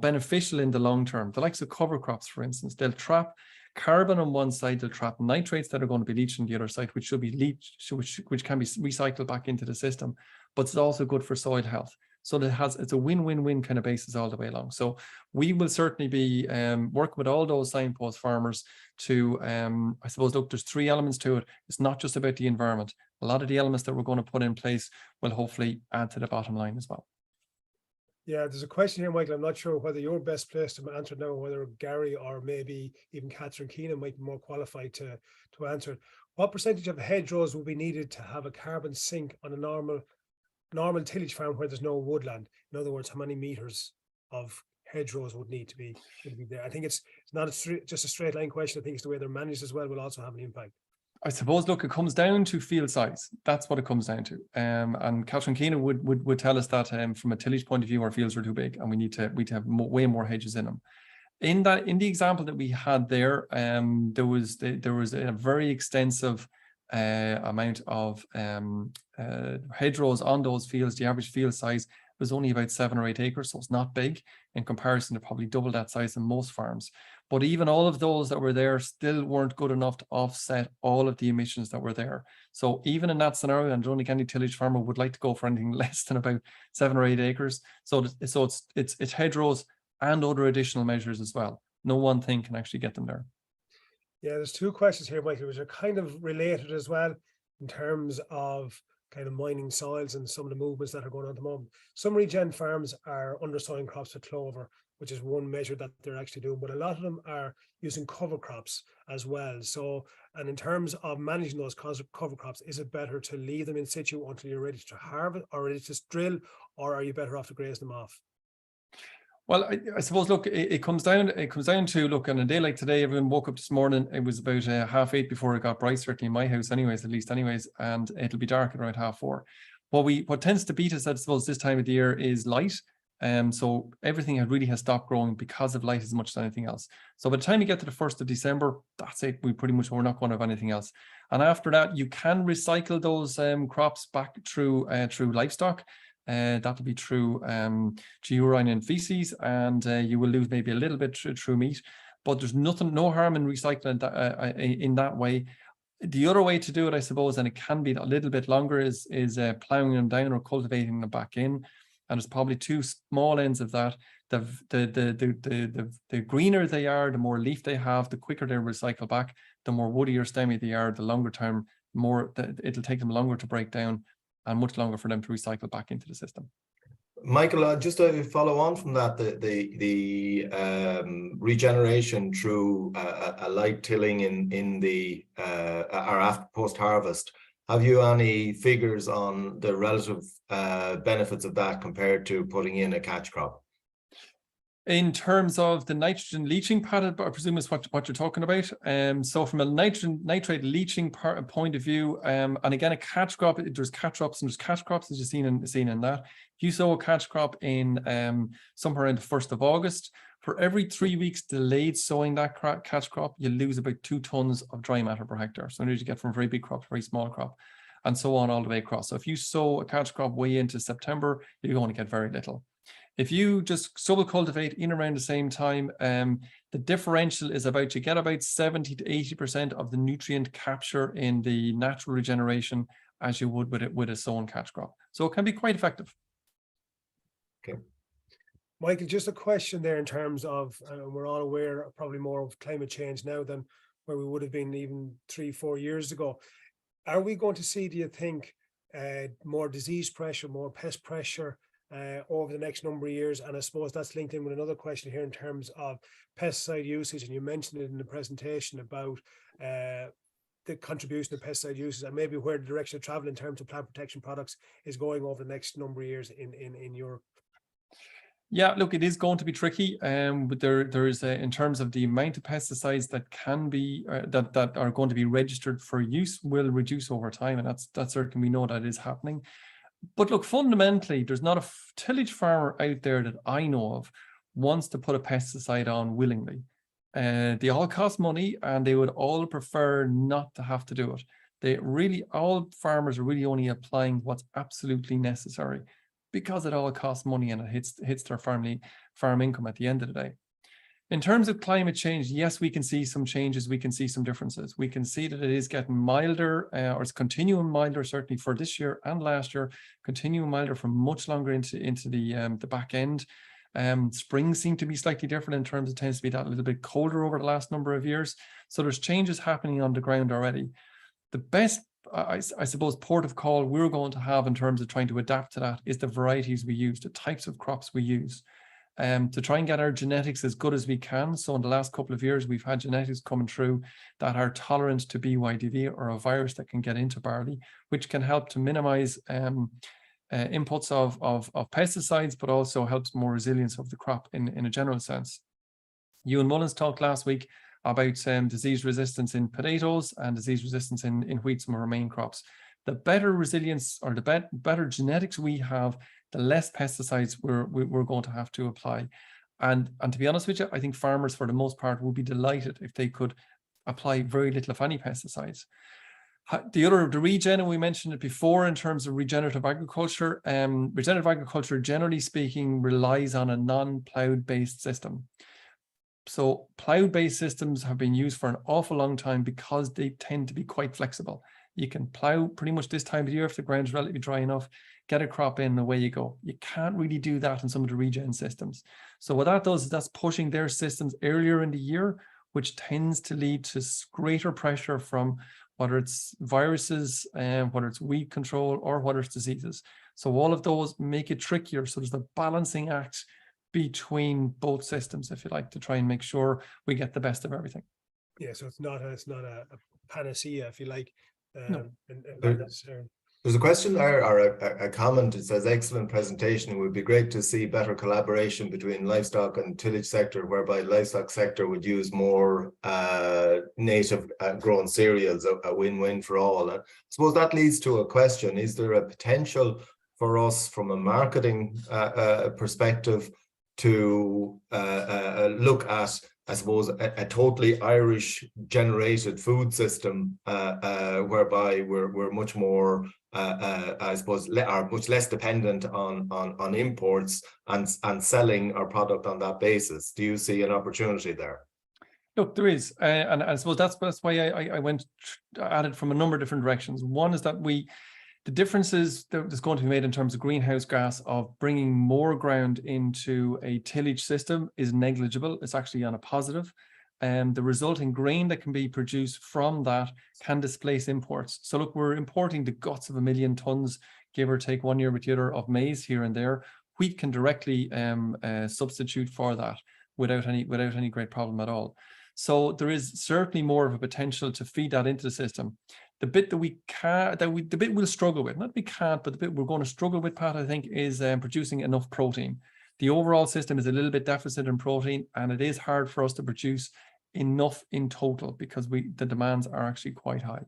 beneficial in the long term. The likes of cover crops, for instance, they'll trap carbon on one side, they'll trap nitrates that are going to be leached on the other side, which should be leached, which can be recycled back into the system. But it's also good for soil health. So it's a win-win-win kind of basis all the way along. So we will certainly be working with all those Signpost farmers to, I suppose, look, there's three elements to it. It's not just about the environment. A lot of the elements that we're going to put in place will hopefully add to the bottom line as well. Yeah, there's a question here, Michael. I'm not sure whether you're best placed to answer now, or whether Gary or maybe even Catherine Keenan might be more qualified to answer it. What percentage of hedgerows will be needed to have a carbon sink on a normal tillage farm where there's no woodland? In other words, how many meters of hedgerows would need to be there? I think it's not just a straight line question. I think it's the way they're managed as well will also have an impact. I suppose, look, it comes down to field size. That's what it comes down to. And Catherine Keenan would tell us that from a tillage point of view, our fields are too big and we'd have way more hedges in them. In the example that we had there, there was a very extensive amount of hedgerows on those fields. The average field size was only about 7 or 8 acres, so it's not big in comparison to probably double that size in most farms. But even all of those that were there still weren't good enough to offset all of the emissions that were there. So even in that scenario, and I don't think any tillage farmer would like to go for anything less than about 7 or 8 acres. So it's hedgerows and other additional measures as well. No one thing can actually get them there. Yeah, there's two questions here, Michael, which are kind of related as well in terms of kind of mining soils and some of the movements that are going on at the moment. Some regen farms are undersowing crops with clover, which is one measure that they're actually doing, but a lot of them are using cover crops as well. So, and in terms of managing those cover crops, is it better to leave them in situ until you're ready to harvest, or ready to drill, or are you better off to graze them off? Well, I suppose, look, it comes down to, look, on a day like today, everyone woke up this morning, it was about 8:30 before it got bright, certainly in my house anyways, and it'll be dark at around 4:30. What tends to beat us, I suppose, this time of the year is light. So everything really has stopped growing because of light as much as anything else. So by the time you get to the 1st of December, that's it. We're not going to have anything else. And after that, you can recycle those crops back through livestock. That'll be through urine and feces, and you will lose maybe a little bit through meat. But there's no harm in recycling that, in that way. The other way to do it, I suppose, and it can be a little bit longer, is ploughing them down or cultivating them back in. And there's probably two small ends of that. The greener they are, the more leaf they have, the quicker they recycle back. the more woody or stemmy they are, the longer term, it'll take them longer to break down and much longer for them to recycle back into the system. Michael, just to follow on from that, the regeneration through a light tilling in the or after post harvest. Have you any figures on the relative benefits of that compared to putting in a catch crop? In terms of the nitrogen leaching pattern, I presume is what you're talking about. So from a nitrate leaching point of view, and again, a catch crop, there's catch crops and there's catch crops, as you've seen in that. If you sow a catch crop in somewhere around the 1st of August, for every 3 weeks delayed sowing that catch crop, you lose about 2 tons of dry matter per hectare. So you get from a very big crop to a very small crop, and so on all the way across. So if you sow a catch crop way into September, you're going to get very little. If you just soil cultivate in around the same time, the differential is about, you get about 70 to 80% of the nutrient capture in the natural regeneration as you would with a sown catch crop. So it can be quite effective. Okay. Michael, just a question there in terms of, we're all aware probably more of climate change now than where we would have been even 3-4 years ago. Are we going to see, do you think, more disease pressure, more pest pressure over the next number of years? And I suppose that's linked in with another question here in terms of pesticide usage, and you mentioned it in the presentation about the contribution of pesticide usage and maybe where the direction of travel in terms of plant protection products is going over the next number of years in Europe. Yeah, look, it is going to be tricky, but there is in terms of the amount of pesticides that can be that are going to be registered for use will reduce over time, and that's certain. We know that is happening. But look, fundamentally, there's not a tillage farmer out there that I know of wants to put a pesticide on willingly. They all cost money, and they would all prefer not to have to do it. All farmers are really only applying what's absolutely necessary, because it all costs money and it hits their farm income at the end of the day. In terms of climate change, yes, we can see some changes. We can see some differences. We can see that it is getting milder, or it's continuing milder, certainly for this year and last year, continuing milder for much longer into the back end. Springs seem to be slightly different in terms of tends to be that little bit colder over the last number of years. So there's changes happening on the ground already. The best, I suppose, port of call we're going to have in terms of trying to adapt to that is the varieties we use, the types of crops we use, to try and get our genetics as good as we can. So in the last couple of years, we've had genetics coming through that are tolerant to BYDV, or a virus that can get into barley, which can help to minimize inputs of pesticides, but also helps more resilience of the crop in a general sense. Ewan Mullins talked last week about disease resistance in potatoes and disease resistance in wheat, some of our main crops. The better resilience, or the better genetics we have, the less pesticides we're going to have to apply. And to be honest with you, I think farmers for the most part would be delighted if they could apply very little, if any, pesticides. The regen, we mentioned it before in terms of regenerative agriculture. Regenerative agriculture, generally speaking, relies on a non-ploughed based system. So plough-based systems have been used for an awful long time because they tend to be quite flexible. You can plough pretty much this time of year if the ground's relatively dry enough, get a crop in, away you go. You can't really do that in some of the regen systems. So what that does is that's pushing their systems earlier in the year, which tends to lead to greater pressure from whether it's viruses, whether it's weed control, or whether it's diseases. So all of those make it trickier. So there's the balancing act between both systems, if you like, to try and make sure we get the best of everything. Yeah, so it's not a panacea, if you like. No. There's a question there, or a comment. It says, excellent presentation. It would be great to see better collaboration between livestock and tillage sector, whereby livestock sector would use more native grown cereals, a win-win for all. I suppose that leads to a question. Is there a potential for us from a marketing perspective to look at, I suppose, a totally Irish generated food system, whereby we're much more, I suppose, are much less dependent on imports and selling our product on that basis? Do you see an opportunity there? Look, there is, and I suppose that's why I went at it from a number of different directions. One is that the differences that's going to be made in terms of greenhouse gas of bringing more ground into a tillage system is negligible. It's actually on a positive. the resulting grain that can be produced from that can displace imports. So look, we're importing the guts of 1 million tons, give or take 1 year with the other, of maize here and there. Wheat can directly substitute for that without any great problem at all. So there is certainly more of a potential to feed that into the system. The bit that we can't, the bit we'll struggle with, not we can't, but the bit we're going to struggle with, Pat, I think, is producing enough protein. The overall system is a little bit deficit in protein, and it is hard for us to produce enough in total because the demands are actually quite high.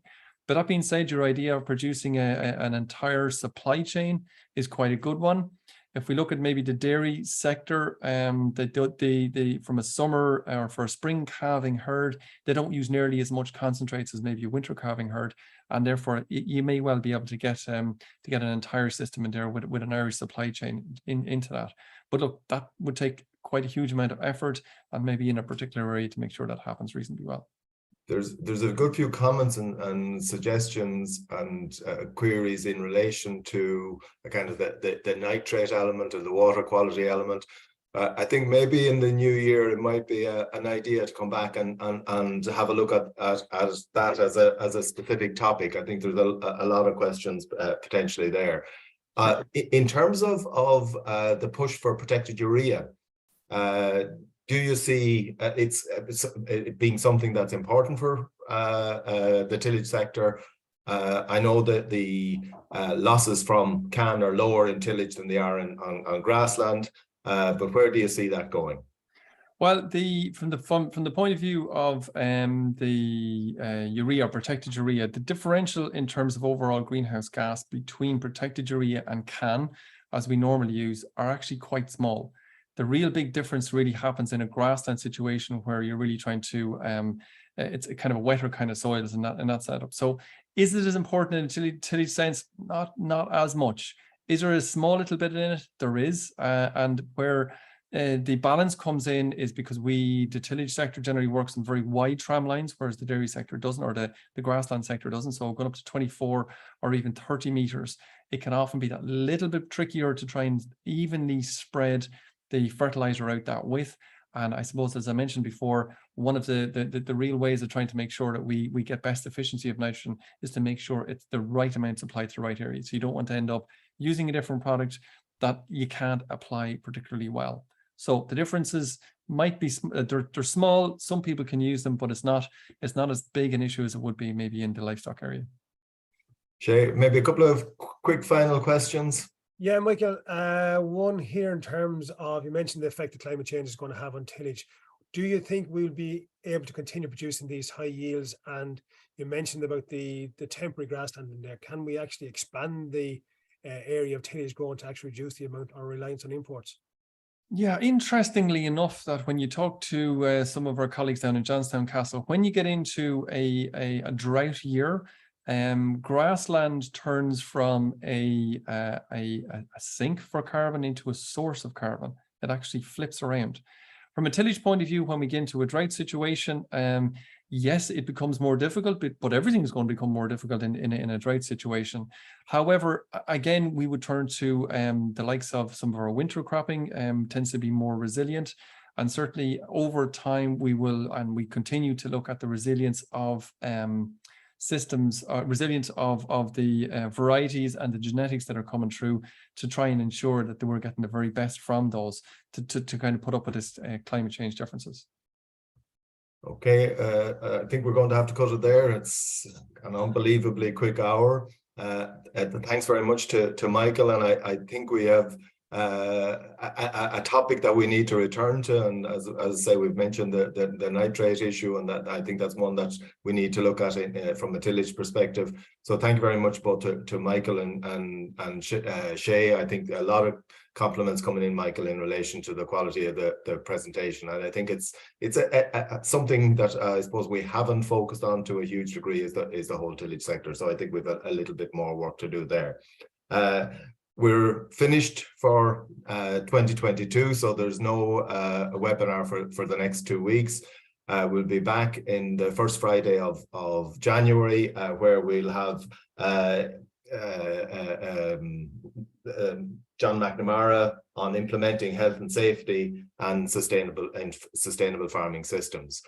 But that being said, your idea of producing an entire supply chain is quite a good one. If we look at maybe the dairy sector, from a summer or for a spring calving herd, they don't use nearly as much concentrates as maybe a winter calving herd, and therefore you may well be able to get an entire system in there with an Irish supply chain into that. But look, that would take quite a huge amount of effort, and maybe in a particular area to make sure that happens reasonably well. There's a good few comments and suggestions and queries in relation to kind of the nitrate element and the water quality element. I think maybe in the new year it might be an idea to come back and have a look at that as a specific topic. I think there's a lot of questions potentially there. In terms of the push for protected urea, do you see it being something that's important for the tillage sector? I know that the losses from CAN are lower in tillage than they are on grassland, but where do you see that going? Well, from the point of view of the urea, protected urea, the differential in terms of overall greenhouse gas between protected urea and CAN, as we normally use, are actually quite small. The real big difference really happens in a grassland situation where you're really trying to, it's a kind of a wetter kind of soils in that setup. So is it as important in a tillage sense? Not as much. Is there a small little bit in it? There is. And where the balance comes in is because the tillage sector generally works on very wide tram lines, whereas the dairy sector doesn't, or the grassland sector doesn't. So going up to 24 or even 30 meters, it can often be that little bit trickier to try and evenly spread the fertilizer out that width. And I suppose, as I mentioned before, one of the real ways of trying to make sure that we get best efficiency of nitrogen is to make sure it's the right amount applied to the right area. So you don't want to end up using a different product that you can't apply particularly well. So the differences might be they're small. Some people can use them, but it's not as big an issue as it would be maybe in the livestock area. Shay, maybe a couple of quick final questions. Yeah, Michael, one here in terms of, you mentioned the effect that climate change is going to have on tillage. Do you think we'll be able to continue producing these high yields? And you mentioned about the temporary grassland in there. Can we actually expand the area of tillage growing to actually reduce the amount of reliance on imports? Yeah, interestingly enough, that when you talk to some of our colleagues down in Johnstown Castle, when you get into a drought year, grassland turns from a sink for carbon into a source of carbon. It actually flips around. From a tillage point of view, when we get into a drought situation, yes, it becomes more difficult, but everything is going to become more difficult in a drought situation. However, again, we would turn to the likes of some of our winter cropping, tends to be more resilient. And certainly over time, we continue to look at the resilience of systems, resilience of the varieties and the genetics that are coming through to try and ensure that we're getting the very best from those to kind of put up with this climate change differences. Okay, I think we're going to have to cut it there. It's an unbelievably quick hour. Thanks very much to Michael, and I think we have a topic that we need to return to, and as I say, we've mentioned the nitrate issue, and that I think that's one that we need to look at from a tillage perspective. So thank you very much both to Michael and Shay. I think a lot of compliments coming in, Michael, in relation to the quality of the presentation, and I think it's something that I suppose we haven't focused on to a huge degree is the whole tillage sector. So I think we've a little bit more work to do there. We're finished for 2022, so there's no webinar for the next 2 weeks. We'll be back in the first Friday of January, where we'll have John McNamara on implementing health and safety and sustainable farming systems.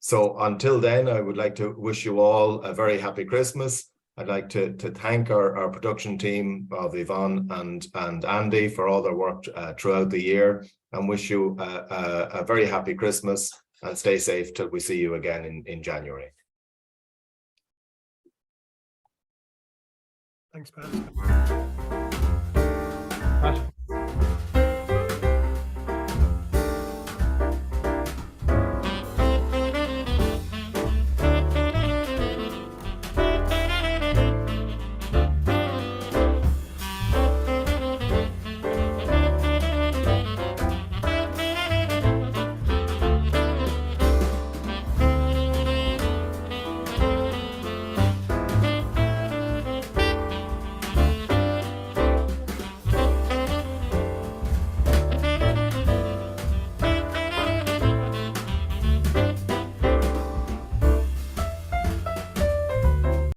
So until then, I would like to wish you all a very happy Christmas. I'd like to thank our production team of Yvonne and Andy for all their work throughout the year, and wish you a very happy Christmas, and stay safe till we see you again in January. Thanks, Pat.